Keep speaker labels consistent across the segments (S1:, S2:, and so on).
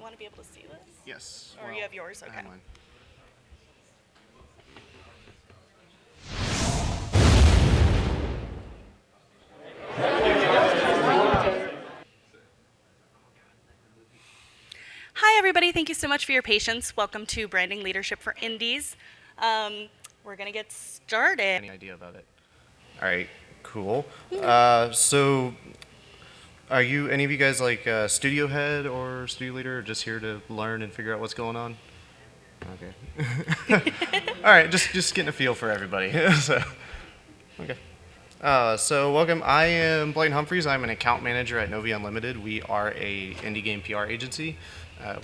S1: want to be able to see this?
S2: Yes.
S1: Or you have yours? Okay.
S2: I have mine.
S1: Hi, everybody. Thank you so much for your patience. Welcome to Branding Leadership for Indies. We're going to get started.
S2: Any idea about it? All right, cool. So, are you any of you guys like studio head or studio leader, or just here to learn and figure out what's going on? Okay. All right, just getting a feel for everybody. Okay. So welcome. I am Blane Humphries. I'm an account manager at Novi Unlimited. We are a indie game PR agency.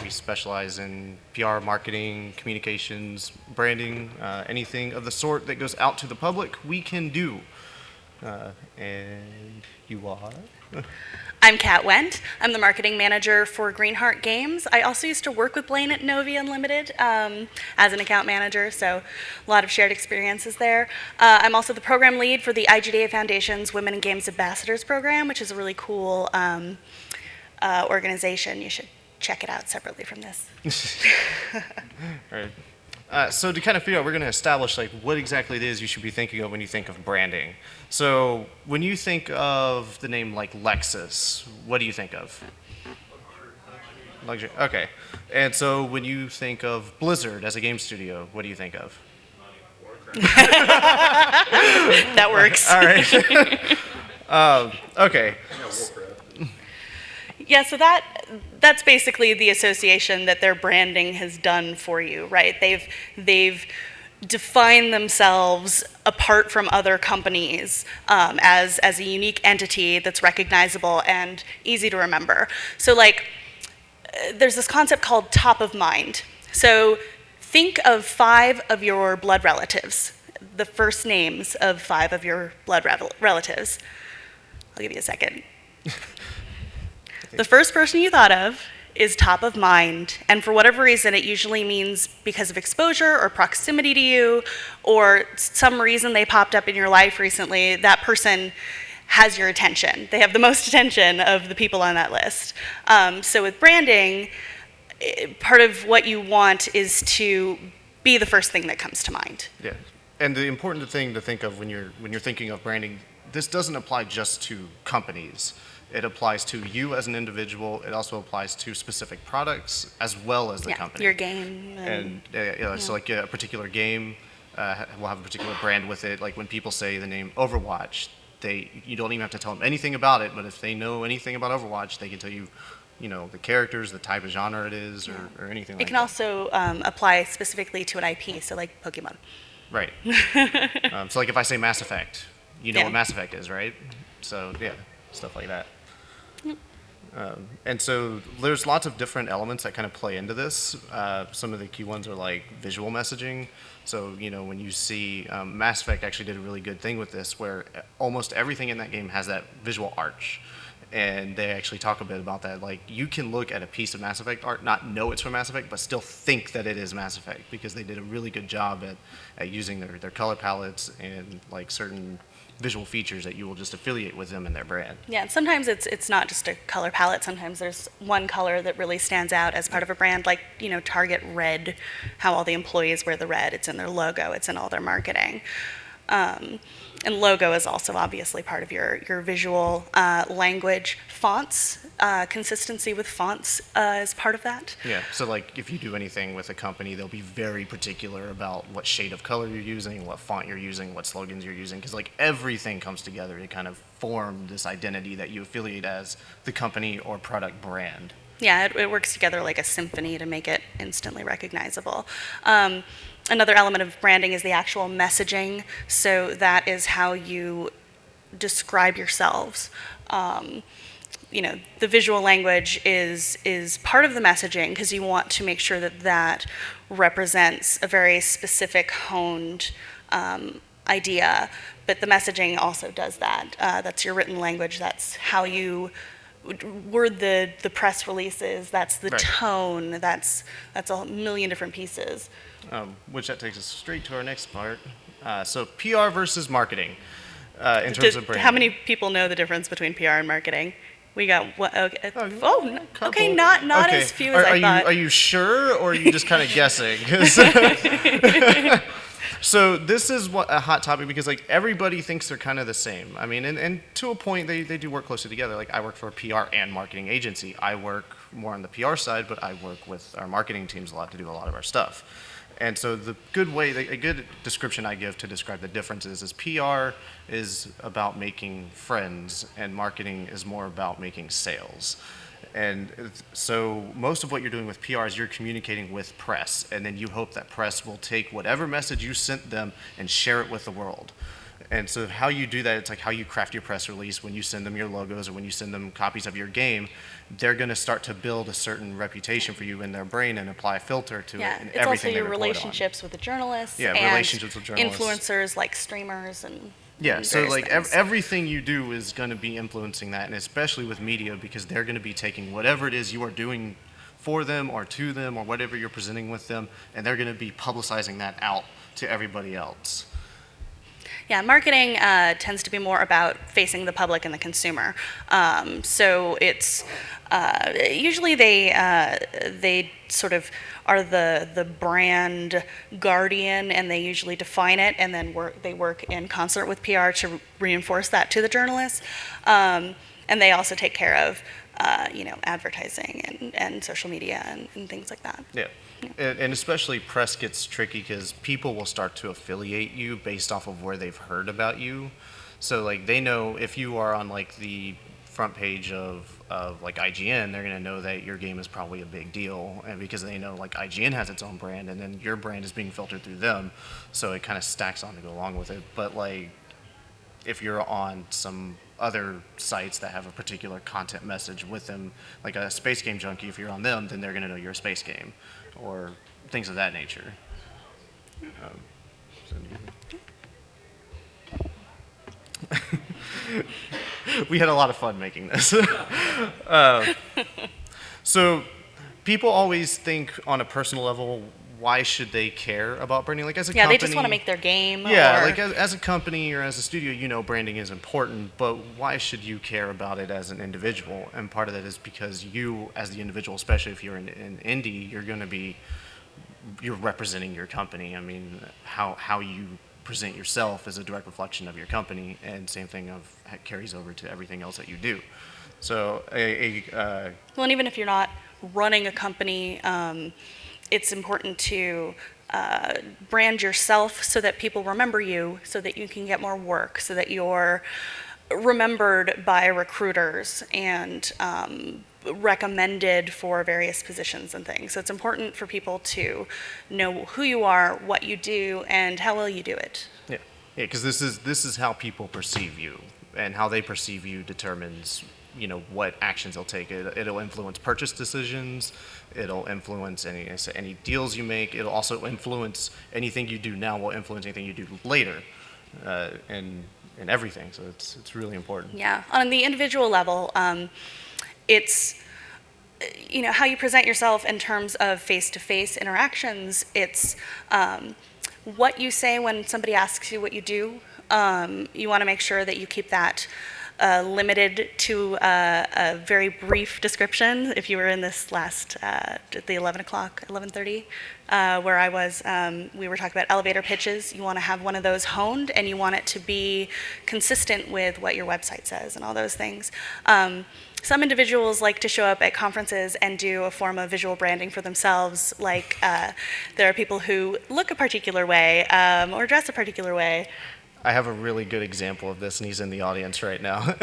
S2: We specialize in PR, marketing, communications, branding, anything of the sort that goes out to the public, we can do. And you are?
S1: I'm Kat Wendt. I'm the marketing manager for Greenheart Games. I also used to work with Blane at Novi Unlimited as an account manager, so a lot of shared experiences there. I'm also the program lead for the IGDA Foundation's Women in Games Ambassadors program, which is a really cool organization. You should check it out separately from this.
S2: All right. So to kind of figure out, we're going to establish like what exactly it is you should be thinking of when you think of branding. So when you think of the name like Lexus, what do you think of? Luxury. Okay. And so when you think of Blizzard as a game studio, what do you think of?
S1: That works.
S2: All right. Okay.
S1: Yeah, so that's basically the association that their branding has done for you, right? They've defined themselves apart from other companies as a unique entity that's recognizable and easy to remember. So like, there's this concept called top of mind. So think of 5 of your blood relatives, the first names of 5 of your blood relatives. I'll give you a second. The first person you thought of is top of mind, and for whatever reason, it usually means because of exposure or proximity to you, or some reason they popped up in your life recently, that person has your attention. They have the most attention of the people on that list. So with branding, part of what you want is to be the first thing that comes to mind.
S2: Yeah, and the important thing to think of when you're thinking of branding, this doesn't apply just to companies. It applies to you as an individual. It also applies to specific products as well as the company.
S1: Your game.
S2: So like a particular game will have a particular brand with it. Like when people say the name Overwatch, you don't even have to tell them anything about it, but if they know anything about Overwatch, they can tell you, the characters, the type of genre it is, or anything like that.
S1: It can also apply specifically to an IP, so like Pokemon.
S2: Right. So like if I say Mass Effect, you know what Mass Effect is, right? So yeah, stuff like that. And so there's lots of different elements that kind of play into this. Some of the key ones are like visual messaging. So, when you see Mass Effect actually did a really good thing with this where almost everything in that game has that visual arch. And they actually talk a bit about that. Like, you can look at a piece of Mass Effect art, not know it's from Mass Effect, but still think that it is Mass Effect because they did a really good job at using their color palettes and like certain visual features that you will just affiliate with them and their brand.
S1: Yeah, and sometimes it's not just a color palette. Sometimes there's one color that really stands out as part of a brand, like, Target red, how all the employees wear the red. It's in their logo. It's in all their marketing. And logo is also obviously part of your visual language. Fonts, consistency with fonts is part of that.
S2: Yeah, so like if you do anything with a company, they'll be very particular about what shade of color you're using, what font you're using, what slogans you're using, because like everything comes together to kind of form this identity that you affiliate as the company or product brand.
S1: Yeah, it works together like a symphony to make it instantly recognizable. Another element of branding is the actual messaging. So that is how you describe yourselves. The visual language is part of the messaging because you want to make sure that represents a very specific, honed idea. But the messaging also does that. That's your written language. That's how you word the press releases. That's the tone. That's a million different pieces.
S2: Which that takes us straight to our next part. So PR versus marketing in terms of branding.
S1: How many people know the difference between PR and marketing? We got what? Okay.
S2: Couple.
S1: Okay, not
S2: Okay.
S1: as few as I thought.
S2: Are you sure, or are you just kind of guessing? So this is a hot topic because like everybody thinks they're kind of the same. I mean, and to a point they do work closely together. Like I work for a PR and marketing agency. I work more on the PR side, but I work with our marketing teams a lot to do a lot of our stuff. And so a good description I give to describe the differences is PR is about making friends and marketing is more about making sales. And so most of what you're doing with PR is you're communicating with press, and then you hope that press will take whatever message you sent them and share it with the world. And so how you do that, it's like how you craft your press release when you send them your logos or when you send them copies of your game. They're going to start to build a certain reputation for you in their brain and apply a filter to it and
S1: it's
S2: everything
S1: also your
S2: they report
S1: relationships with the journalists.
S2: Yeah,
S1: and
S2: relationships with journalists.
S1: Influencers like streamers and
S2: so like
S1: things.
S2: everything you do is going to be influencing that, and especially with media because they're going to be taking whatever it is you are doing for them or to them or whatever you're presenting with them, and they're going to be publicizing that out to everybody else.
S1: Yeah, marketing tends to be more about facing the public and the consumer. So it's usually they sort of are the brand guardian, and they usually define it, and then they work in concert with PR to reinforce that to the journalists. And they also take care of advertising and social media and things like that.
S2: Yeah. And especially press gets tricky because people will start to affiliate you based off of where they've heard about you. So like they know if you are on like the front page of like IGN, they're going to know that your game is probably a big deal, and because they know like IGN has its own brand and then your brand is being filtered through them, so it kind of stacks on to go along with it. But like if you're on some other sites that have a particular content message with them, like a Space Game Junkie, if you're on them, then they're going to know you're a space game or things of that nature. We had a lot of fun making this. So people always think on a personal level, why should they care about branding? Like as a company,
S1: they just want to make their game.
S2: Yeah, like as a company or as a studio, branding is important, but why should you care about it as an individual? And part of that is because you, as the individual, especially if you're in indie, you're representing your company. I mean, how you present yourself is a direct reflection of your company, and same thing carries over to everything else that you do. So well,
S1: and even if you're not running a company, it's important to brand yourself so that people remember you, so that you can get more work, so that you're remembered by recruiters and recommended for various positions and things. So it's important for people to know who you are, what you do, and how well you do it.
S2: Yeah, because this is how people perceive you, and how they perceive you determines what actions they'll take. It'll influence purchase decisions. It'll influence any deals you make. It'll also influence anything you do now. Will influence anything you do later, and everything. So it's really important.
S1: Yeah, on the individual level, it's how you present yourself in terms of face-to-face interactions. It's what you say when somebody asks you what you do. You want to make sure that you keep that limited to a very brief description. If you were in this last, the 11:30, where I was, we were talking about elevator pitches. You want to have one of those honed, and you want it to be consistent with what your website says and all those things. Some individuals like to show up at conferences and do a form of visual branding for themselves. Like there are people who look a particular way or dress a particular way.
S2: I have a really good example of this, and he's in the audience right now.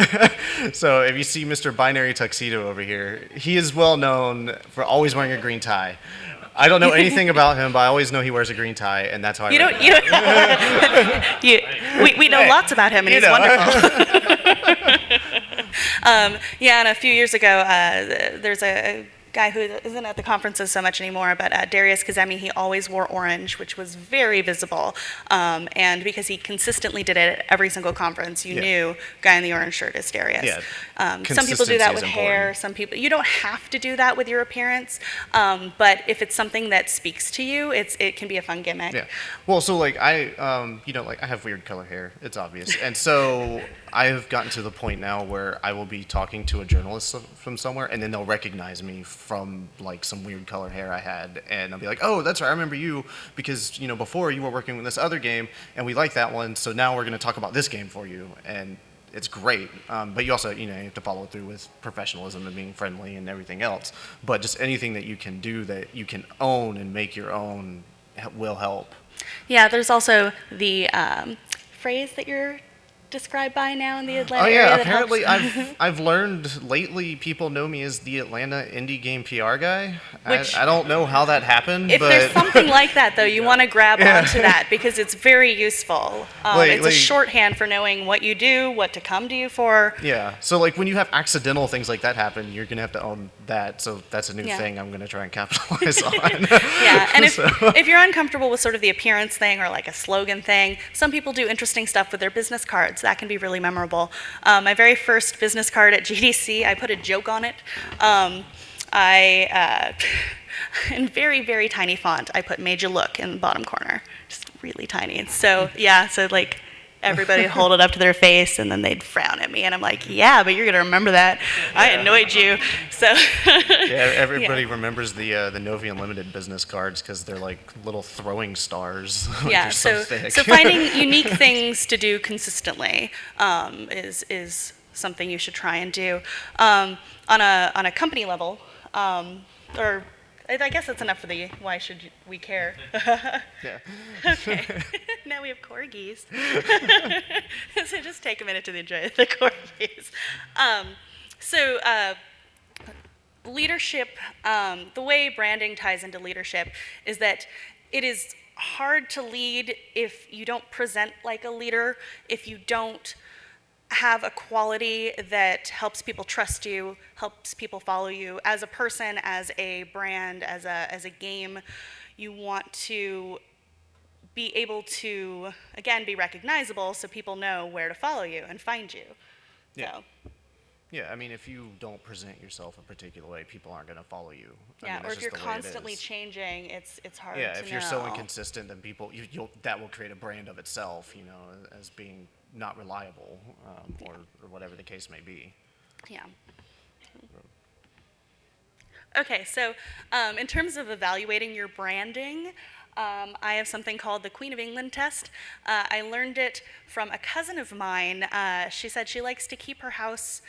S2: So if you see Mr. Binary Tuxedo over here, he is well known for always wearing a green tie. I don't know anything about him, but I always know he wears a green tie, and that's how I
S1: we know lots about him, and he's wonderful. And a few years ago, there's a guy who isn't at the conferences so much anymore, but Darius Kazemi, he always wore orange, which was very visible. And because he consistently did it at every single conference, you knew guy in the orange shirt is Darius.
S2: Yeah.
S1: Some people do that with hair. Some people, you don't have to do that with your appearance. But if it's something that speaks to you, it can be a fun gimmick.
S2: Yeah. Well, so like I have weird color hair. It's obvious. And so I have gotten to the point now where I will be talking to a journalist from somewhere, and then they'll recognize me from like some weird colored hair I had, and I'll be like, "Oh, that's right, I remember you because before you were working with this other game, and we like that one, so now we're going to talk about this game for you." And it's great, but you also you have to follow through with professionalism and being friendly and everything else. But just anything that you can do that you can own and make your own will help.
S1: Yeah, there's also the phrase that you're described by now in the Atlanta
S2: Oh
S1: area
S2: yeah,
S1: that helps.
S2: apparently I've learned lately people know me as the Atlanta indie game PR guy.
S1: Which-
S2: I don't know how that happened,
S1: If
S2: but
S1: there's something like that, though, you want to grab onto that because it's very useful. It's a shorthand for knowing what you do, what to come to you for.
S2: yeah. So like when you have accidental things like that happen, you're gonna have to own that. So that's a new
S1: Yeah.
S2: thing I'm gonna try and capitalize on.
S1: Yeah, and if,
S2: So-
S1: if you're uncomfortable with sort of the appearance thing or like a slogan thing, some people do interesting stuff with their business cards. That can be really memorable. My very first business card at GDC, I put a joke on it. In very, very tiny font, I put "Made You Look" in the bottom corner, just really tiny. So yeah, so like everybody would hold it up to their face and then they'd frown at me, and I'm like, yeah, but you're gonna remember that. I annoyed you. So
S2: yeah, everybody remembers the Novi Unlimited business cards because they're like little throwing stars. Like
S1: yeah,
S2: they're so
S1: so
S2: thick.
S1: so finding unique things to do consistently is something you should try and do on a company level, or I guess that's enough for the why should we care.
S2: Yeah.
S1: Okay, now we have corgis. So just take a minute to enjoy the corgis. So leadership, the way branding ties into leadership is that it is hard to lead if you don't present like a leader, if you don't have a quality that helps people trust you, helps people follow you as a person, as a brand, as a game. You want to be able to, again, be recognizable so people know where to follow you and find you.
S2: Yeah.
S1: So,
S2: Yeah, I mean, if you don't present yourself a particular way, people aren't going to follow you. I
S1: yeah,
S2: mean,
S1: or
S2: that's
S1: if you're
S2: just the way it
S1: constantly
S2: is.
S1: changing, it's hard to know.
S2: Yeah, if you're so inconsistent, then people that will create a brand of itself, as being not reliable, or whatever the case may be.
S1: Yeah. Okay, so in terms of evaluating your branding, I have something called the Queen of England test. I learned it from a cousin of mine. She said she likes to keep her house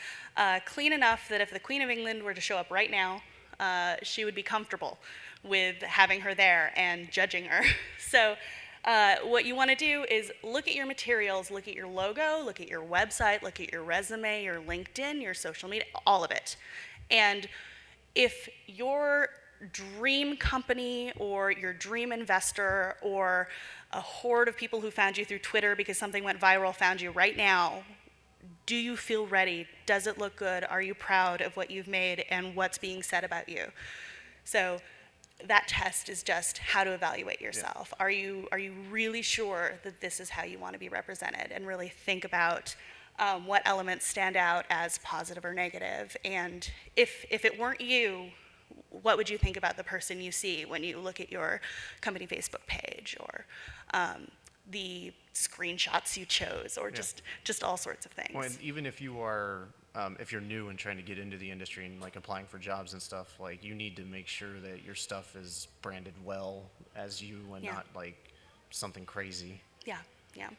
S1: clean enough that if the Queen of England were to show up right now, she would be comfortable with having her there and judging her. So what you want to do is look at your materials, look at your logo, look at your website, look at your resume, your LinkedIn, your social media, all of it. And if your dream company or your dream investor or a horde of people who found you through Twitter because something went viral found you right now, do you feel ready? Does it look good? Are you proud of what you've made and what's being said about you? So that test is just how to evaluate yourself. Yeah. Are you really sure that this is how you want to be represented, and really think about what elements stand out as positive or negative, and if it weren't you, what would you think about the person you see when you look at your company Facebook page, or the screenshots you chose, or just all sorts of things.
S2: Well, and even if you are, if you're new and trying to get into the industry and like applying for jobs and stuff, like you need to make sure that your stuff is branded well as you and not like something crazy.
S1: Yeah, yeah.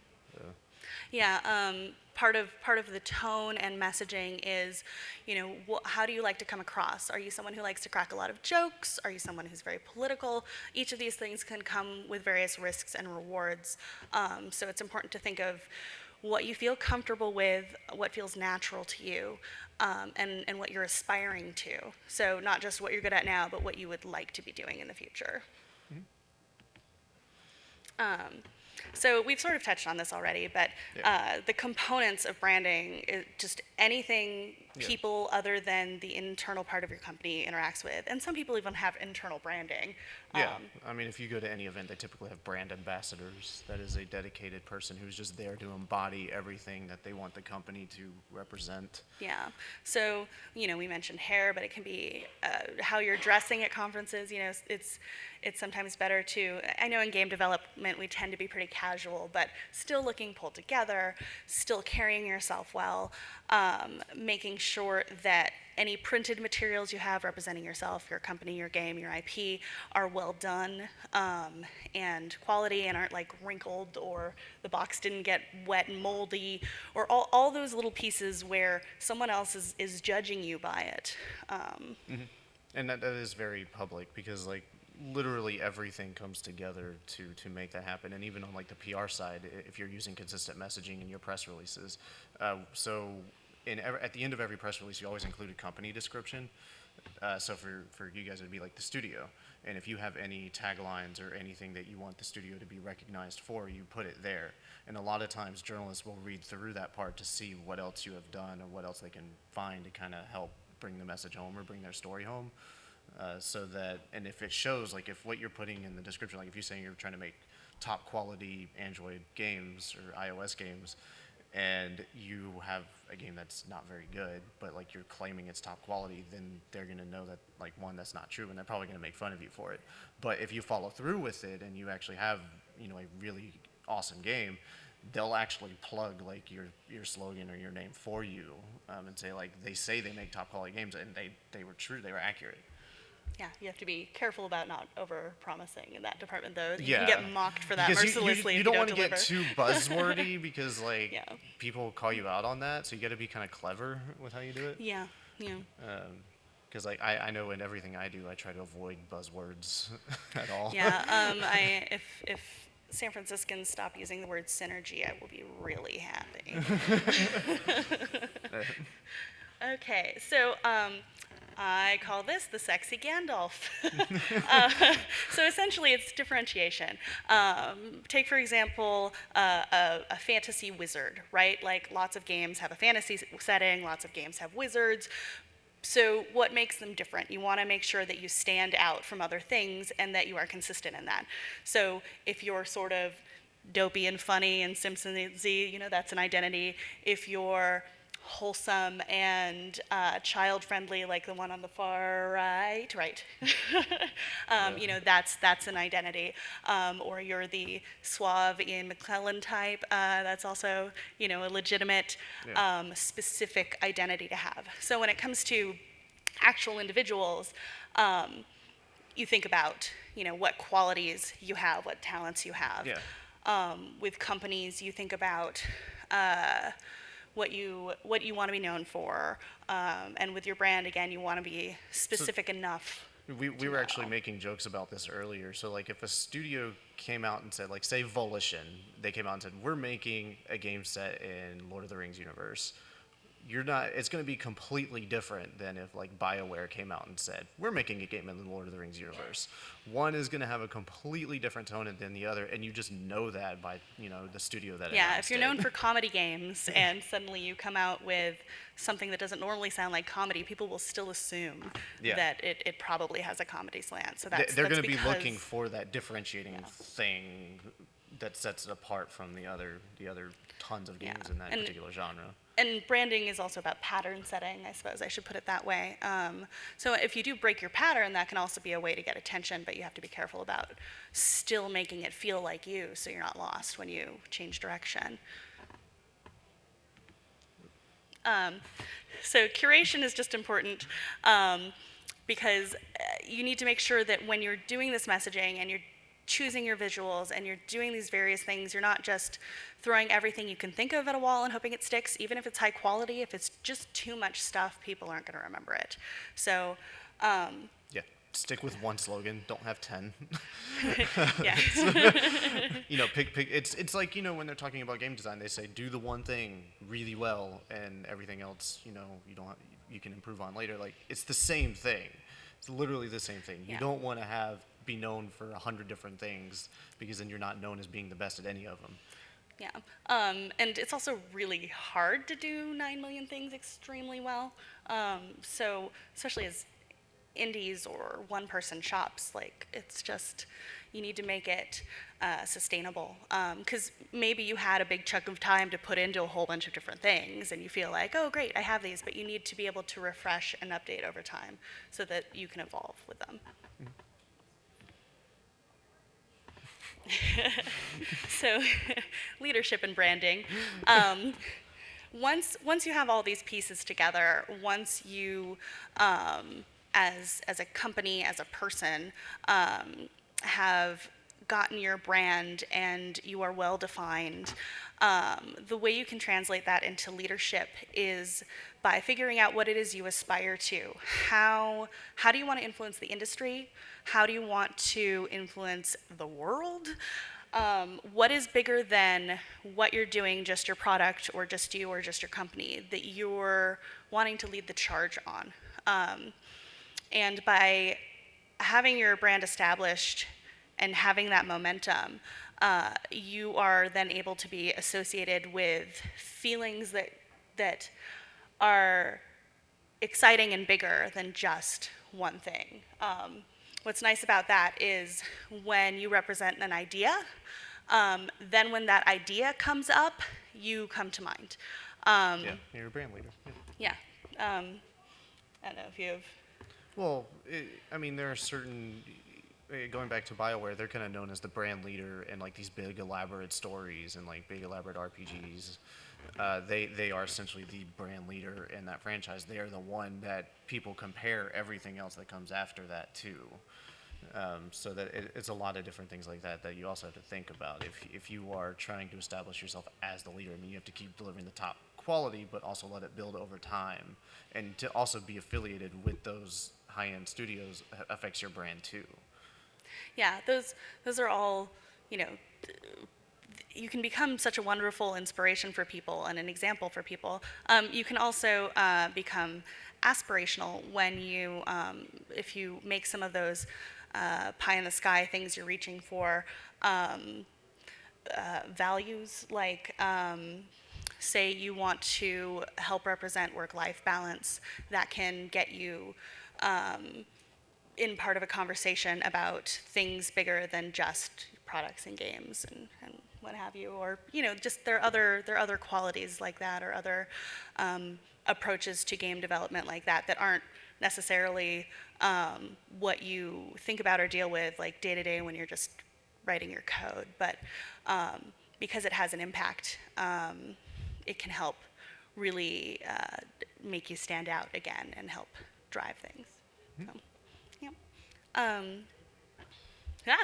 S1: Yeah, part of the tone and messaging is, how do you like to come across? Are you someone who likes to crack a lot of jokes? Are you someone who's very political? Each of these things can come with various risks and rewards. So it's important to think of what you feel comfortable with, what feels natural to you, and what you're aspiring to. So not just what you're good at now, but what you would like to be doing in the future. So we've sort of touched on this already, but the components of branding is just anything people other than the internal part of your company interacts with. And some people even have internal branding.
S2: Yeah, I mean, if you go to any event, they typically have brand ambassadors. That is a dedicated person who's just there to embody everything that they want the company to represent.
S1: Yeah, so, we mentioned hair, but it can be how you're dressing at conferences. It's sometimes better to, I know in game development we tend to be pretty casual, but still looking pulled together, still carrying yourself well, making sure that any printed materials you have representing yourself, your company, your game, your IP are well done and quality and aren't like wrinkled, or the box didn't get wet and moldy, or all those little pieces where someone else is judging you by it.
S2: And that is very public, because like literally everything comes together to make that happen. And even on like the PR side, if you're using consistent messaging in your press releases, so at the end of every press release, you always include a company description. So for you guys, it'd be like the studio. And if you have any taglines or anything that you want the studio to be recognized for, you put it there. And a lot of times journalists will read through that part to see what else you have done or what else they can find to kind of help bring the message home or bring their story home. So that, and if it shows, like if what you're putting in the description, like if you're saying you're trying to make top quality Android games or iOS games, and you have a game that's not very good, but like you're claiming it's top quality, then they're gonna know that, like, one, that's not true, and they're probably gonna make fun of you for it. But if you follow through with it and you actually have, you know, a really awesome game, they'll actually plug like your slogan or your name for you, and say like they say they make top quality games, and they were true, they were accurate.
S1: Yeah, you have to be careful about not over-promising in that department, though. You
S2: Yeah.
S1: can get mocked for that
S2: Because
S1: mercilessly
S2: you
S1: if
S2: don't
S1: you
S2: want
S1: don't
S2: to
S1: deliver.
S2: get too buzzwordy, because like
S1: Yeah.
S2: people call you out on that, so you got to be kind of clever with how you do it.
S1: Yeah, yeah.
S2: Because like I know in everything I do, I try to avoid buzzwords at all.
S1: Yeah, if San Franciscans stop using the word synergy, I will be really happy. Okay, so I call this the sexy Gandalf. So essentially, it's differentiation. Take, for example, a fantasy wizard, right? Like lots of games have a fantasy setting, lots of games have wizards. So what makes them different? You want to make sure that you stand out from other things and that you are consistent in that. So if you're sort of dopey and funny and Simpsons-y, you know, that's an identity. If you're wholesome and child-friendly, like the one on the far right, you know, that's an identity. Or you're the suave Ian McKellen type, that's also, you know, a legitimate, specific identity to have. So when it comes to actual individuals, you think about, you know, what qualities you have, what talents you have.
S2: Yeah.
S1: With companies, you think about what you want to be known for, and with your brand, again, you want to be specific enough.
S2: We were actually making jokes about this earlier. So like if a studio came out and said, like say Volition, they came out and said, we're making a game set in Lord of the Rings universe. It's going to be completely different than if like BioWare came out and said, we're making a game in the Lord of the Rings universe. One is going to have a completely different tone than the other, and you just know that by, you know, the studio that
S1: Yeah,
S2: announced
S1: if you're
S2: it.
S1: known for comedy games and suddenly you come out with something that doesn't normally sound like comedy, people will still assume that it probably has a comedy slant. So
S2: they're going to be
S1: because,
S2: looking for that differentiating thing that sets it apart from the other tons of games in that particular genre.
S1: And branding is also about pattern setting, I suppose I should put it that way. So if you do break your pattern, that can also be a way to get attention, but you have to be careful about still making it feel like you, so you're not lost when you change direction. So curation is just important, because you need to make sure that when you're doing this messaging and you're choosing your visuals and you're doing these various things, you're not just throwing everything you can think of at a wall and hoping it sticks. Even if it's high quality, if it's just too much stuff, people aren't going to remember it. So
S2: stick with one slogan, don't have 10.
S1: Yeah.
S2: You know, pick it's like, you know, when they're talking about game design, they say do the one thing really well and everything else, you know, you can improve on later. Like, it's the same thing. It's literally the same thing. You don't want to be known for 100 different things, because then you're not known as being the best at any of them.
S1: Yeah, and it's also really hard to do 9 million things extremely well. So especially as indies or one-person shops, like, it's just, you need to make it sustainable. Because maybe you had a big chunk of time to put into a whole bunch of different things, and you feel like, oh, great, I have these, but you need to be able to refresh and update over time so that you can evolve with them. So leadership and branding. Once you have all these pieces together, once you, as a company, as a person, have gotten your brand and you are well defined, the way you can translate that into leadership is by figuring out what it is you aspire to. How do you want to influence the industry? How do you want to influence the world? What is bigger than what you're doing, just your product or just you or just your company, that you're wanting to lead the charge on? And by having your brand established and having that momentum, you are then able to be associated with feelings that are exciting and bigger than just one thing. What's nice about that is when you represent an idea, then when that idea comes up, you come to mind.
S2: Yeah, you're a brand leader.
S1: Yeah. I don't know if you have.
S2: Well, I mean, there are certain, going back to BioWare, they're kind of known as the brand leader in like these big elaborate stories and like big elaborate RPGs. They are essentially the brand leader in that franchise. They are the one that people compare everything else that comes after that to. So that it's a lot of different things like that that you also have to think about. If you are trying to establish yourself as the leader, I mean, you have to keep delivering the top quality, but also let it build over time. And to also be affiliated with those high-end studios affects your brand too.
S1: Yeah, those are all, you know, you can become such a wonderful inspiration for people and an example for people. You can also become aspirational when you, if you make some of those pie in the sky things you're reaching for, values like, say you want to help represent work-life balance, that can get you in part of a conversation about things bigger than just products and games and what have you, or just there are other qualities like that, or other approaches to game development like that aren't necessarily what you think about or deal with like day to day when you're just writing your code, but because it has an impact, it can help really make you stand out again and help drive things. So. Yeah,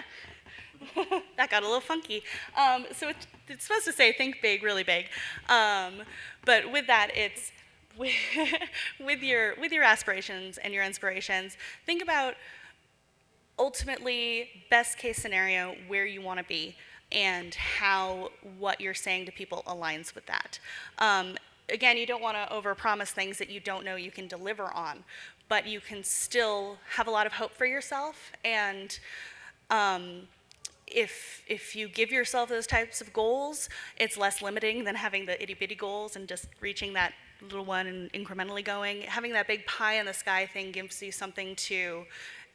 S1: that got a little funky. So it's supposed to say think big, really big. But with that, it's with your aspirations and your inspirations, think about ultimately best case scenario where you want to be and how what you're saying to people aligns with that. Again, you don't want to overpromise things that you don't know you can deliver on, but you can still have a lot of hope for yourself. And if you give yourself those types of goals, it's less limiting than having the itty bitty goals and just reaching that little one and incrementally going. Having that big pie in the sky thing gives you something to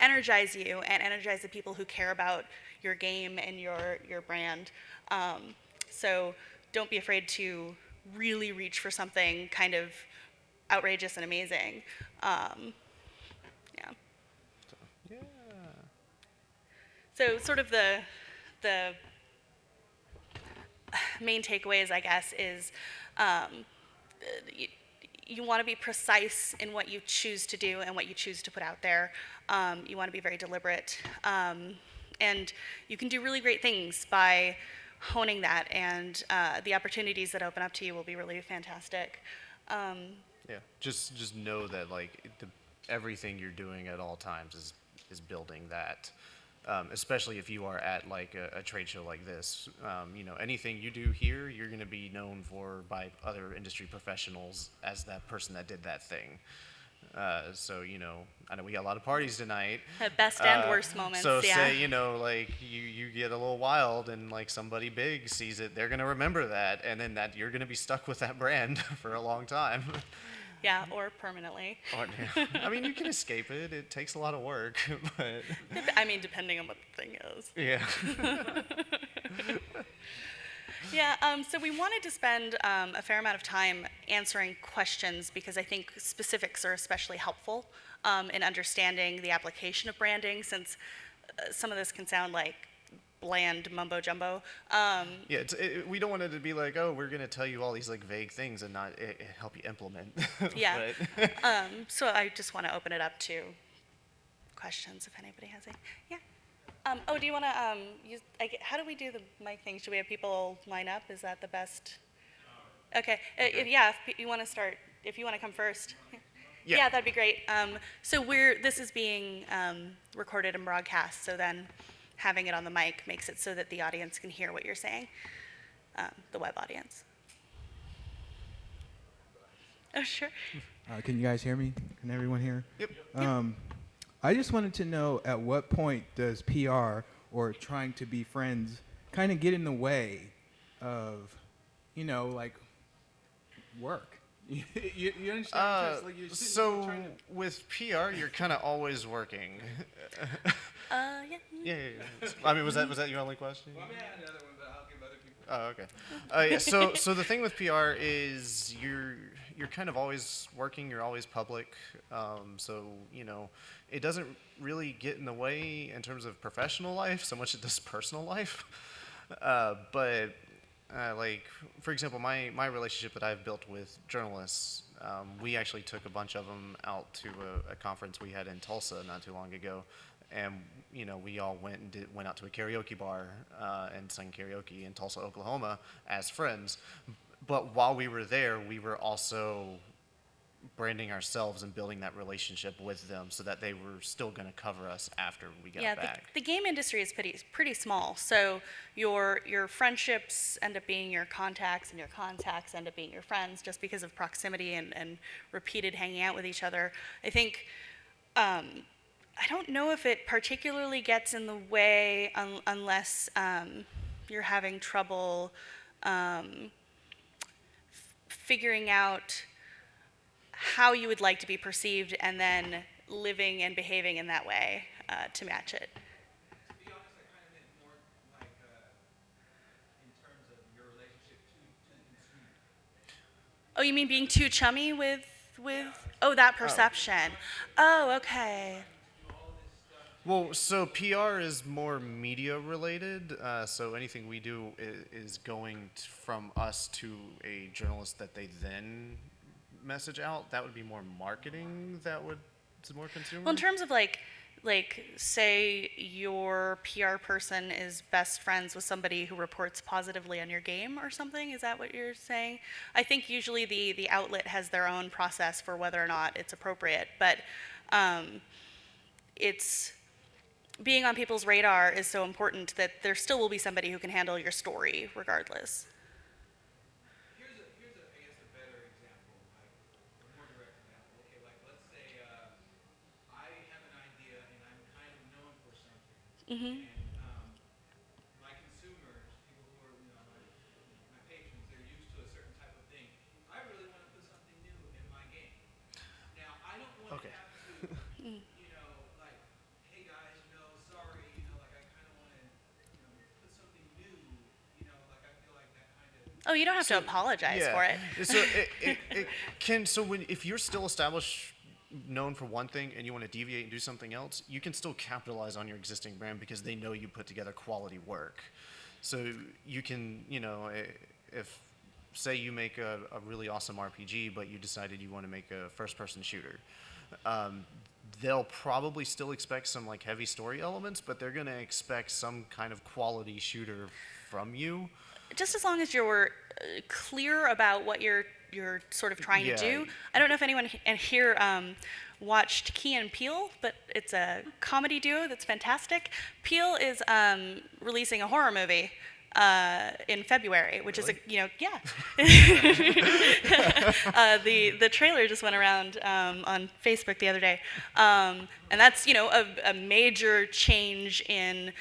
S1: energize you and energize the people who care about your game and your brand. So don't be afraid to really reach for something kind of outrageous and amazing. Yeah.
S2: Yeah.
S1: So sort of the main takeaways, I guess, is you want to be precise in what you choose to do and what you choose to put out there. You want to be very deliberate. And you can do really great things by honing that, and the opportunities that open up to you will be really fantastic.
S2: Yeah, just know that like everything you're doing at all times is building that. Especially if you are at like a trade show like this, anything you do here, you're going to be known for by other industry professionals as that person that did that thing. So I know we got a lot of parties tonight.
S1: The best and worst moments.
S2: So
S1: yeah.
S2: say like you get a little wild and like somebody big sees it, they're gonna remember that, and then that you're gonna be stuck with that brand for a long time.
S1: Yeah, or permanently.
S2: I mean, you can escape it. It takes a lot of work, but
S1: I mean, depending on what the thing is.
S2: Yeah.
S1: Yeah, so we wanted to spend a fair amount of time answering questions because I think specifics are especially helpful in understanding the application of branding, since some of this can sound like bland mumbo jumbo.
S2: Yeah, we don't want it to be like, oh, we're gonna tell you all these like vague things and not help you implement.
S1: Yeah.
S2: Right?
S1: So I just want to open it up to questions if anybody has any. Yeah. Oh, do you want to use? How do we do the mic thing? Should we have people line up? Is that the best? Okay. Yeah. If you want to start, if you want to come first.
S2: Yeah.
S1: Yeah, that'd be great. So this is being recorded and broadcast. So then, having it on the mic makes it so that the audience can hear what you're saying. The web audience. Oh, sure.
S3: Can you guys hear me? Can everyone hear?
S2: Yep.
S3: I just wanted to know, at what point does PR or trying to be friends kind of get in the way of, like work? you understand? Like you're sitting there trying to...
S2: with PR, you're kind of always working.
S1: Yeah.
S2: Yeah. I mean, was that your only question?
S3: Well, I mean, I had another one, but I'll give other people.
S2: Oh, okay. Yeah. So the thing with PR is you're kind of always working. You're always public. So it doesn't really get in the way in terms of professional life so much as this personal life. But like, for example, my relationship that I've built with journalists, we actually took a bunch of them out to a conference we had in Tulsa not too long ago. And we all went out to a karaoke bar and sang karaoke in Tulsa, Oklahoma, as friends. But while we were there, we were also branding ourselves and building that relationship with them, so that they were still going to cover us after we got back.
S1: The game industry is pretty small. So your friendships end up being your contacts, and your contacts end up being your friends, just because of proximity and repeated hanging out with each other. I think. I don't know if it particularly gets in the way unless you're having trouble figuring out how you would like to be perceived and then living and behaving in that way to match it.
S3: To be honest, I kind of meant more like in terms of your relationship to the consumer.
S1: Oh, you mean being too chummy with? Oh, that perception. Oh, okay.
S2: Well, so PR is more media related. So anything we do is going from us to a journalist that they then message out. That would be more marketing. It's more consumer.
S1: Well, in terms of like say your PR person is best friends with somebody who reports positively on your game or something. Is that what you're saying? I think usually the outlet has their own process for whether or not it's appropriate, but it's. Being on people's radar is so important that there still will be somebody who can handle your story regardless.
S3: Here's I guess a better example, like a more direct example. Okay, like let's say I have an idea and I'm kind of known for something, and my consumers, people who are my patrons, they're used to a certain type of thing. I really want to put something new in my game. Now I don't want to have to. Like, hey guys, sorry, like I kind of want to, put something new, like I feel like that kind of.
S1: Oh, you don't have to apologize for it.
S2: So it can. So if you're still established, known for one thing, and you want to deviate and do something else, you can still capitalize on your existing brand because they know you put together quality work. So you can, if say you make a really awesome RPG, but you decided you want to make a first-person shooter. They'll probably still expect some like heavy story elements, but they're going to expect some kind of quality shooter from you.
S1: Just as long as you're clear about what you're sort of trying to do. I don't know if anyone here watched Key and Peele, but it's a comedy duo that's fantastic. Peele is releasing a horror movie in February, which is the trailer just went around on Facebook the other day, and that's a major change in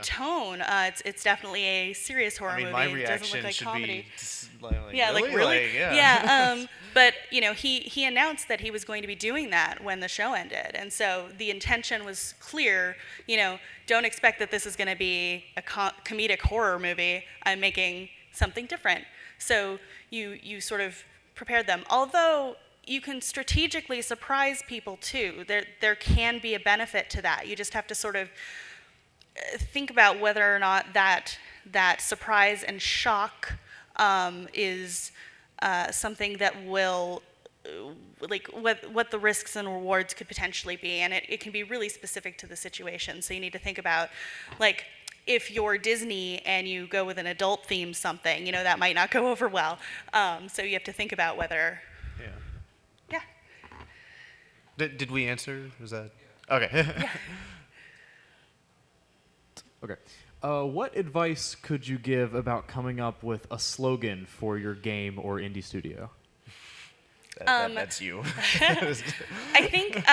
S1: tone. It's definitely a serious horror movie.
S2: My
S1: It doesn't look
S2: reaction
S1: like
S2: should
S1: comedy.
S2: be really?
S1: Yeah. But he announced that he was going to be doing that when the show ended, and so the intention was clear. Don't expect that this is going to be a comedic horror movie. I'm making something different. So you sort of prepared them. Although you can strategically surprise people too. There can be a benefit to that. You just have to sort of think about whether or not that surprise and shock is something that will like what the risks and rewards could potentially be, and it can be really specific to the situation. So you need to think about, like, if you're Disney and you go with an adult theme something, that might not go over well. So you have to think about whether.
S2: Yeah.
S1: Yeah.
S2: Did we answer? Was that okay?
S1: Yeah.
S4: Okay. What advice could you give about coming up with a slogan for your game or indie studio?
S2: That's you.
S1: I think,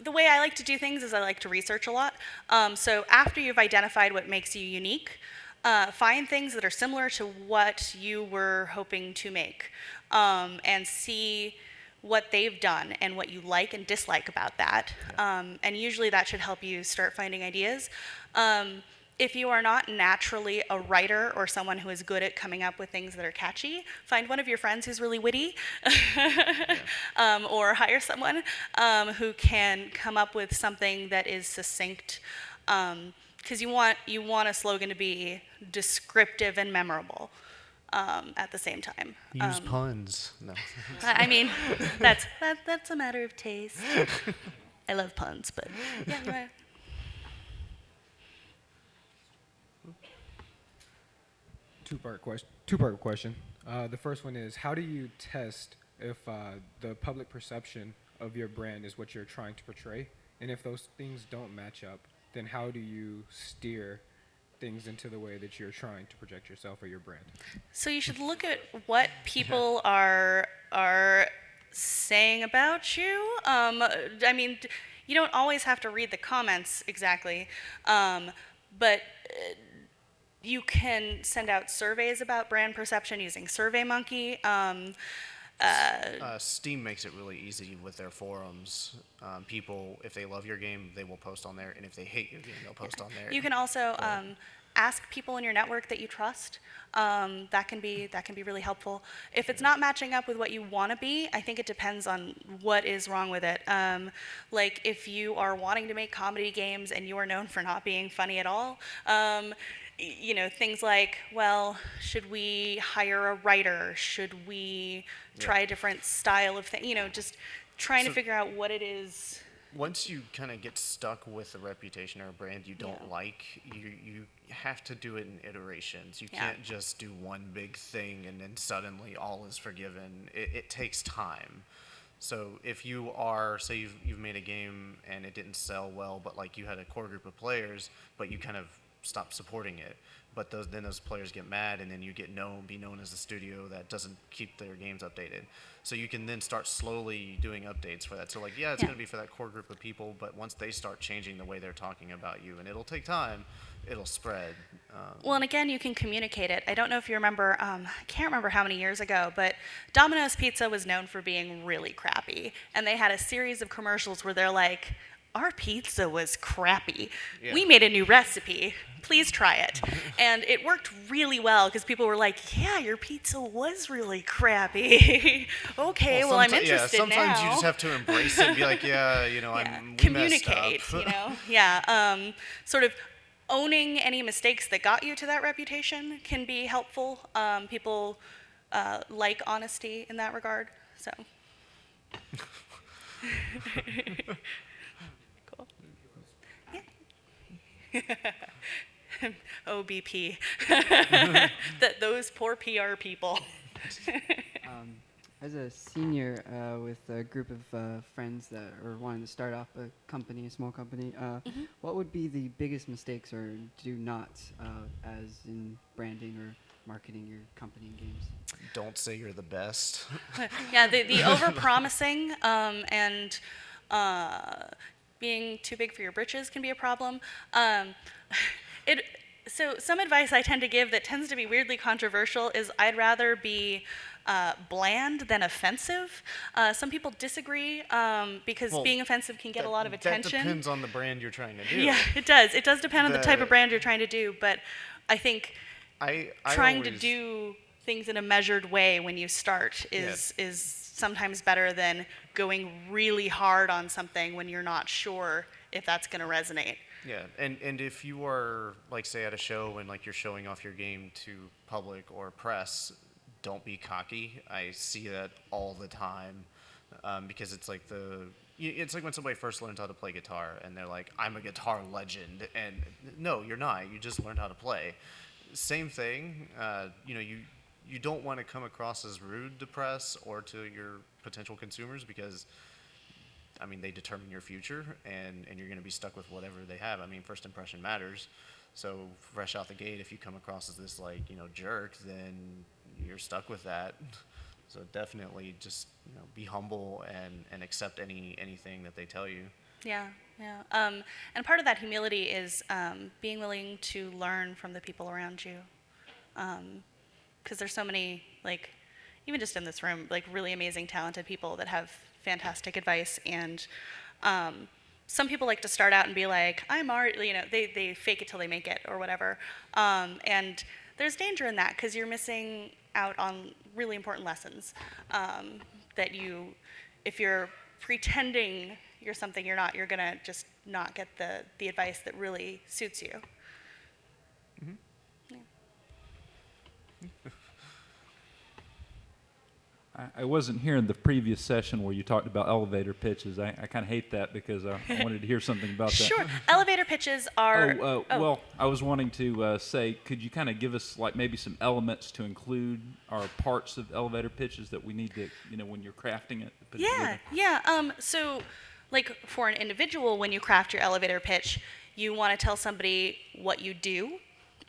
S1: the way I like to do things is I like to research a lot. So after you've identified what makes you unique, find things that are similar to what you were hoping to make, and see what they've done and what you like and dislike about that. And usually that should help you start finding ideas. If you are not naturally a writer or someone who is good at coming up with things that are catchy, find one of your friends who's really witty, or hire someone who can come up with something that is succinct, because you want a slogan to be descriptive and memorable at the same time.
S2: Use puns. No.
S1: I mean, that's a matter of taste. I love puns, but yeah. Right.
S5: Two-part question. The first one is, how do you test if the public perception of your brand is what you're trying to portray? And if those things don't match up, then how do you steer things into the way that you're trying to project yourself or your brand?
S1: So you should look at what people are saying about you. I mean, you don't always have to read the comments exactly, but you can send out surveys about brand perception using SurveyMonkey.
S2: Steam makes it really easy with their forums. People, if they love your game, they will post on there, and if they hate your game, they'll post on there.
S1: You can also ask people in your network that you trust. That can be really helpful. If it's not matching up with what you want to be, I think it depends on what is wrong with it. Like if you are wanting to make comedy games and you are known for not being funny at all, things like, well, should we hire a writer? Should we try a different style of thing? Just trying to figure out what it is.
S2: Once you kind of get stuck with a reputation or a brand you don't like, you have to do it in iterations. You can't just do one big thing and then suddenly all is forgiven. It takes time. So if you are, say you've made a game and it didn't sell well, but like you had a core group of players, but you kind of stopped supporting it, but then those players get mad, and then you be known as a studio that doesn't keep their games updated. So you can then start slowly doing updates for that. So like, it's going to be for that core group of people, but once they start changing the way they're talking about you, and it'll take time, it'll spread.
S1: Well, and again, you can communicate it. I don't know if you remember, I can't remember how many years ago, but Domino's Pizza was known for being really crappy. And they had a series of commercials where they're like, our pizza was crappy.
S2: Yeah.
S1: We made a new recipe. Please try it. And it worked really well because people were like, yeah, your pizza was really crappy. Okay, well, I'm interested now.
S2: Sometimes you just have to embrace it and be like, we
S1: communicate,
S2: messed up.
S1: Sort of owning any mistakes that got you to that reputation can be helpful. People like honesty in that regard, so. Cool. Yeah. OBP. Those poor PR people.
S6: As a senior with a group of friends that are wanting to start off a small company, what would be the biggest mistakes or do nots as in branding or marketing your company and games?
S2: Don't say you're the best.
S1: Yeah, the overpromising and being too big for your britches can be a problem. So some advice I tend to give that tends to be weirdly controversial is I'd rather be bland than offensive. Some people disagree because being offensive can get a lot of attention.
S2: That depends on the brand you're trying to do.
S1: Yeah, it does. It does depend on the type of brand you're trying to do, but I think trying to do things in a measured way when you start is sometimes better than going really hard on something when you're not sure if that's going to resonate.
S2: Yeah, and if you are, like, say at a show and like you're showing off your game to public or press, don't be cocky. I see that all the time, because it's like it's like when somebody first learns how to play guitar and they're like, I'm a guitar legend, and no, you're not. You just learned how to play. Same thing. You don't want to come across as rude to press or to your potential consumers, because I mean, they determine your future, and you're going to be stuck with whatever they have. I mean, first impression matters. So fresh out the gate, if you come across as this, like, jerk, then you're stuck with that. So definitely just, be humble and accept anything that they tell you.
S1: Yeah, yeah. And part of that humility is being willing to learn from the people around you. Because there's so many, like, even just in this room, like, really amazing, talented people that have fantastic advice. And some people like to start out and be like, I'm already, they fake it till they make it or whatever. And there's danger in that, because you're missing out on really important lessons that if you're pretending you're something you're not, you're going to just not get the advice that really suits you.
S2: Mm-hmm.
S1: Yeah.
S7: I wasn't here in the previous session where you talked about elevator pitches. I kind of hate that because I wanted to hear something about that.
S1: Sure. Elevator pitches are...
S7: Well, I was wanting to say, could you kind of give us like maybe some elements to include or parts of elevator pitches that we need to, when you're crafting it? Put it together?
S1: Yeah. So, like, for an individual, when you craft your elevator pitch, you want to tell somebody what you do,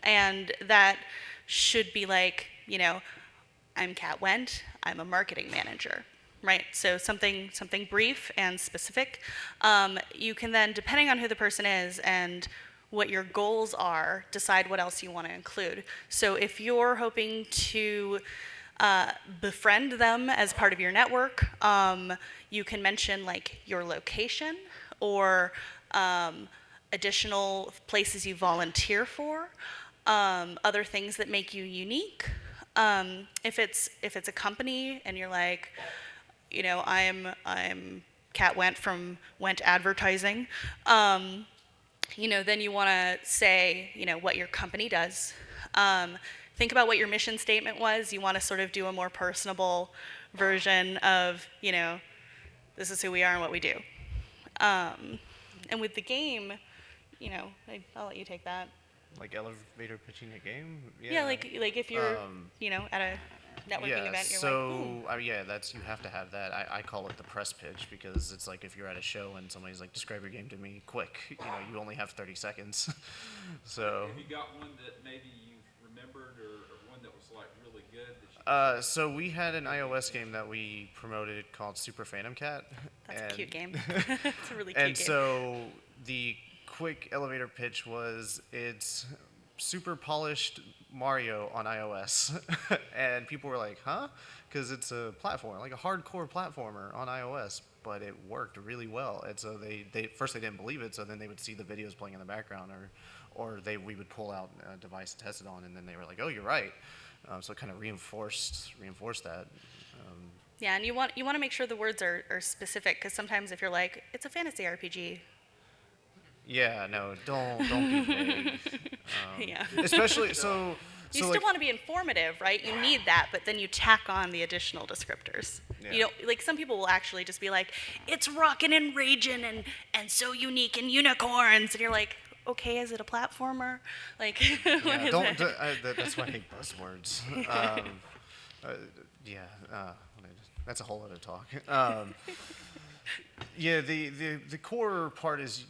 S1: and that should be like, I'm Kat Wendt, I'm a marketing manager, right? So something brief and specific. You can then, depending on who the person is and what your goals are, decide what else you want to include. So if you're hoping to befriend them as part of your network, you can mention like your location or additional places you volunteer for, other things that make you unique. If it's a company and you're like, I'm Kat Wendt from Wendt Advertising, then you want to say, what your company does. Think about what your mission statement was. You want to sort of do a more personable version of, this is who we are and what we do. And with the game, I'll let you take that.
S2: Like elevator pitching a game?
S1: Yeah, like if you're, at a networking event, you're
S2: you have to have that. I call it the press pitch, because it's like if you're at a show and somebody's like, describe your game to me quick, you only have 30 seconds. So.
S7: Have you got one that maybe you've remembered or one that was like really good?
S2: So we had an iOS game that we promoted called Super Phantom Cat.
S1: That's a cute game. It's a really cute game.
S2: And so the quick elevator pitch was, it's super polished Mario on iOS. And people were like, huh? Because it's a platform, like a hardcore platformer on iOS, but it worked really well. And so they first they didn't believe it, so then they would see the videos playing in the background, or we would pull out a device to test it on, and then they were like, oh, you're right. So it kind of reinforced that.
S1: Yeah, and you want to make sure the words are specific, because sometimes if you're like, it's a fantasy RPG.
S2: Yeah, no, don't be vague.
S1: Yeah.
S2: Especially so.
S1: You still want to be informative, right? You need that, but then you tack on the additional descriptors.
S2: Yeah.
S1: Like some people will actually just be like, it's rockin' and ragin' and so unique and unicorns, and you're like, okay, is it a platformer? Like, what is it?
S2: That's why I hate buzzwords. That's a whole other talk. Yeah, the core part is,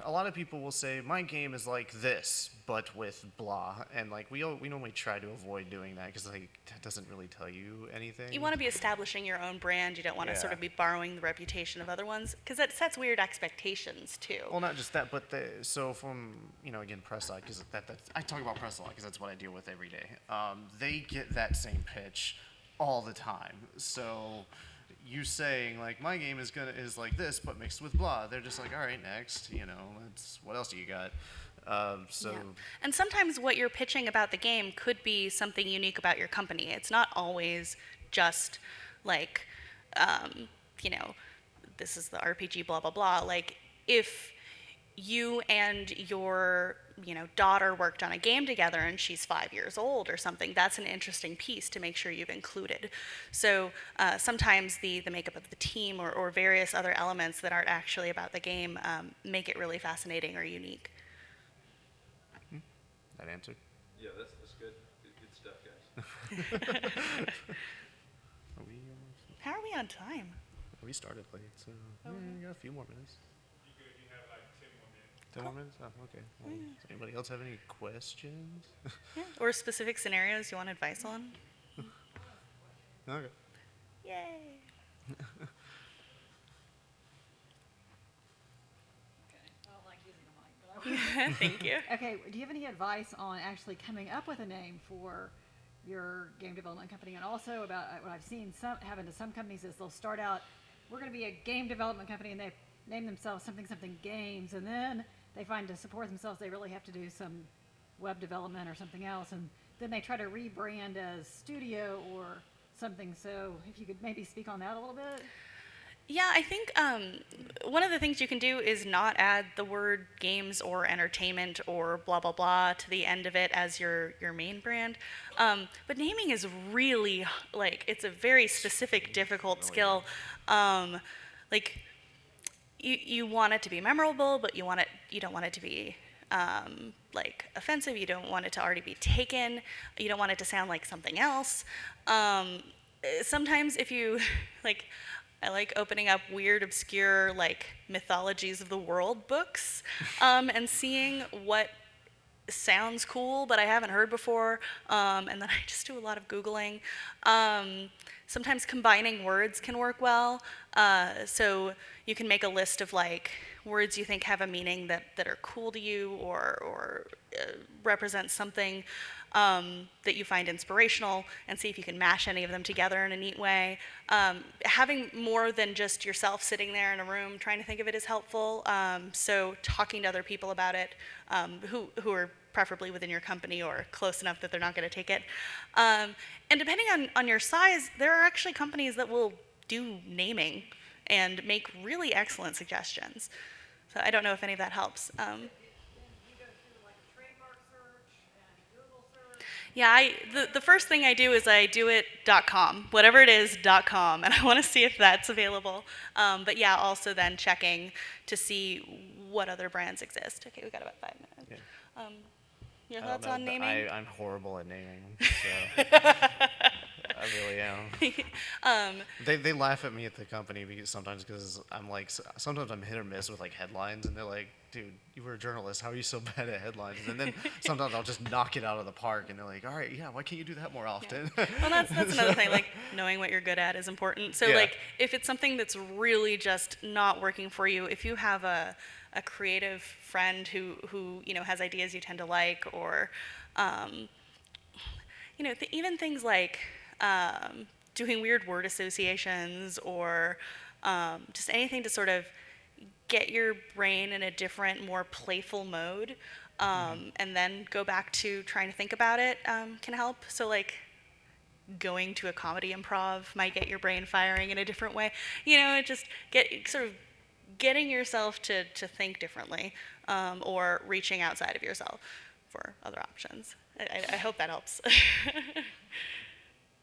S2: a lot of people will say, my game is like this, but with blah, and like we normally try to avoid doing that, because like that doesn't really tell you anything.
S1: You want to be establishing your own brand. You don't want to sort of be borrowing the reputation of other ones, because that sets weird expectations too.
S2: Well, not just that, but so from again, press side, because I talk about press a lot because that's what I deal with every day. They get that same pitch all the time. So you saying like, my game is like this but mixed with blah, they're just like, all right, next, what else do you got? Yeah.
S1: And sometimes what you're pitching about the game could be something unique about your company. It's not always just like, this is the RPG blah blah blah. Like, if you and your daughter worked on a game together and she's 5 years old or something, that's an interesting piece to make sure you've included. So sometimes the makeup of the team or various other elements that aren't actually about the game make it really fascinating or unique.
S2: That answered.
S7: Yeah, that's good. Good stuff, guys.
S2: Are we,
S1: How are we on time?
S2: we started late, so we got a few more minutes.
S3: You good? You have like 10 more minutes.
S2: 10 more minutes? Oh, okay. Well, does anybody else have any questions?
S1: Yeah. Or specific scenarios you want advice on?
S2: Okay.
S1: Yay.
S8: I don't like using a mic, but I will.
S1: Thank you.
S8: Okay, do you have any advice on actually coming up with a name for your game development company? And also about what I've seen happen to some companies is they'll start out, we're going to be a game development company, and they name themselves something games, and then they find to support themselves they really have to do some web development or something else, and then they try to rebrand as studio or something. So if you could maybe speak on that a little bit.
S1: Yeah, I think one of the things you can do is not add the word games or entertainment or blah, blah, blah to the end of it as your main brand. But naming is really, it's a very specific, difficult skill. You want it to be memorable, but you don't want it to be offensive. You don't want it to already be taken. You don't want it to sound like something else. Sometimes if you, I like opening up weird, obscure, mythologies of the world books and seeing what sounds cool but I haven't heard before, and then I just do a lot of Googling. Sometimes combining words can work well, so you can make a list of words you think have a meaning that are cool to you or represent something that you find inspirational, and see if you can mash any of them together in a neat way. Having more than just yourself sitting there in a room trying to think of it is helpful. So talking to other people about it, who are preferably within your company or close enough that they're not going to take it. And depending on your size, there are actually companies that will do naming and make really excellent suggestions. So I don't know if any of that helps. Yeah, the first thing I do is I do it .com, whatever it is, .com, and I want to see if that's available. But yeah, also then checking to see what other brands exist. Okay, we got about 5 minutes.
S2: Yeah.
S1: Your
S2: I don't
S1: thoughts
S2: know,
S1: on
S2: but
S1: naming?
S2: I'm horrible at naming, so I really am. They laugh at me at the company sometimes because I'm sometimes I'm hit or miss with headlines, and they're like, dude, you were a journalist, how are you so bad at headlines? And then sometimes I'll just knock it out of the park, and they're like, all right, yeah, why can't you do that more often?
S1: Yeah. Well, that's another thing, knowing what you're good at is important. So
S2: Yeah.
S1: if it's something that's really just not working for you, if you have a creative friend who has ideas you tend to like, or even things like doing weird word associations, or just anything to sort of get your brain in a different, more playful mode, and then go back to trying to think about it can help. So going to a comedy improv might get your brain firing in a different way. It just getting yourself to think differently, or reaching outside of yourself for other options. I hope that helps.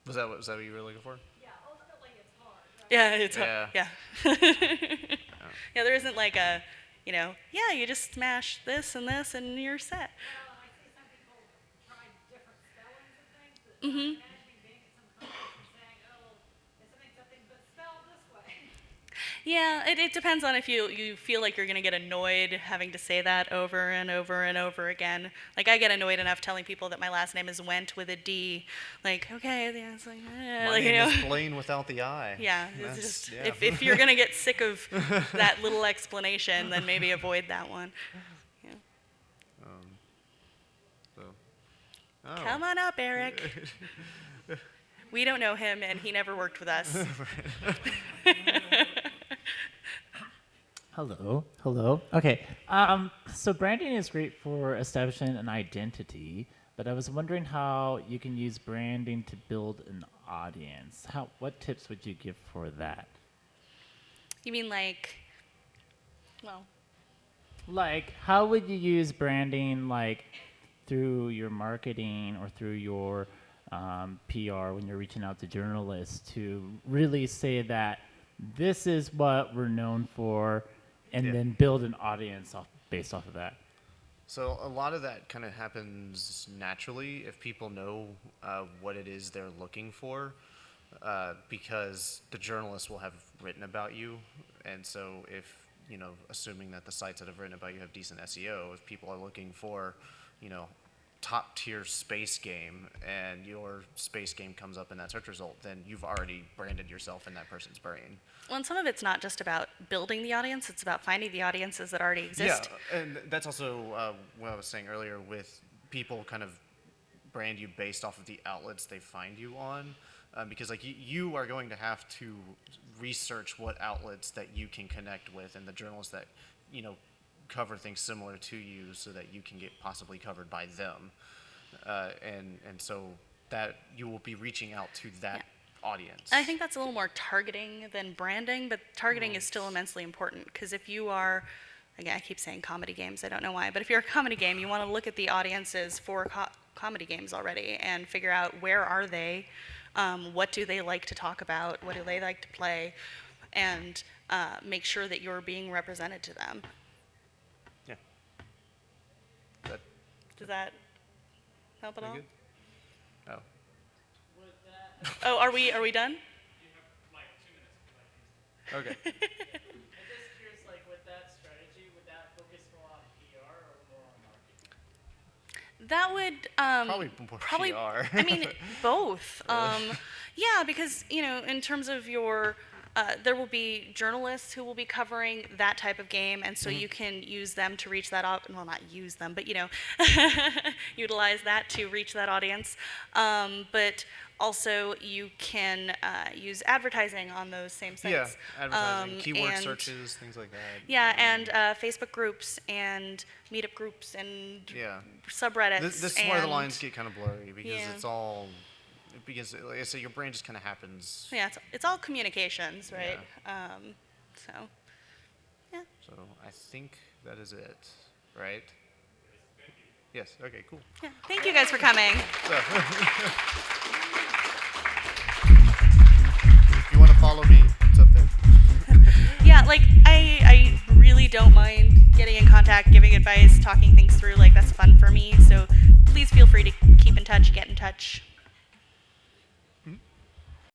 S2: Was that what you were looking for?
S8: Yeah, ultimately it's hard, right?
S1: Yeah, it's
S2: Yeah.
S1: yeah. Yeah, there isn't you just smash this and this and you're set.
S8: Well, and I see some people try different spellings of things, but I'm imagining being at some conference and saying, oh, it's something, but spelled this way.
S1: Yeah, it depends on if you feel like you're going to get annoyed having to say that over and over and over again. I get annoyed enough telling people that my last name is Wendt with a D. Okay, yeah, it's
S2: My name is Blane without the I.
S1: Yeah,
S2: That's-
S1: it's just,
S2: yeah.
S1: if you're going to get sick of that little explanation, then maybe avoid that one. Yeah.
S2: So. Oh.
S1: Come on up, Eric. We don't know him, and he never worked with us.
S9: Hello. Okay. So branding is great for establishing an identity, but I was wondering how you can use branding to build an audience. What tips would you give for that?
S1: You mean well,
S9: Like, how would you use branding, like, through your marketing or through your PR when you're reaching out to journalists to really say that this is what we're known for, and
S2: Yeah.
S9: then build an audience based off of that?
S2: So a lot of that kind of happens naturally if people know what it is they're looking for, because the journalists will have written about you, and so if assuming that the sites that have written about you have decent SEO, if people are looking for, top tier space game, and your space game comes up in that search result, then you've already branded yourself in that person's brain.
S1: Well, and some of it's not just about building the audience, it's about finding the audiences that already exist.
S2: Yeah, and that's also what I was saying earlier with people kind of brand you based off of the outlets they find you on, because like you are going to have to research what outlets that you can connect with and the journalists that cover things similar to you so that you can get possibly covered by them, and so that you will be reaching out to that audience.
S1: I think that's a little more targeting than branding, but targeting is still immensely important, because if you are, again, I keep saying comedy games, I don't know why, but if you're a comedy game, you want to look at the audiences for comedy games already and figure out where are they, what do they like to talk about, what do they like to play, and make sure that you're being represented to them.
S2: Yeah.
S1: Does that help at all?
S2: Good? Oh.
S1: Oh, are we done?
S2: Okay.
S9: I'm just curious, like, with that strategy, would that focus more on PR or more on marketing?
S1: That would
S2: probably more PR.
S1: I mean, both. Yeah, because in terms of your, there will be journalists who will be covering that type of game, and so you can use them to reach that well, not use them, but utilize that to reach that audience. But also you can use advertising on those same sites.
S2: Yeah, advertising, keyword
S1: and
S2: searches, things like that.
S1: Yeah, and Facebook groups and meetup groups and subreddits.
S2: This is where the lines get kind of blurry, because it's all, because like I say, your brand just kind of happens.
S1: Yeah, it's all communications, right?
S2: Yeah.
S1: So, yeah.
S2: So I think that is it, right? Yes. Okay. Cool.
S1: Yeah. Thank you guys for coming.
S2: So, if you want to follow me, it's up there.
S1: Yeah, like I really don't mind getting in contact, giving advice, talking things through. Like, that's fun for me. So please feel free to keep in touch, get in touch.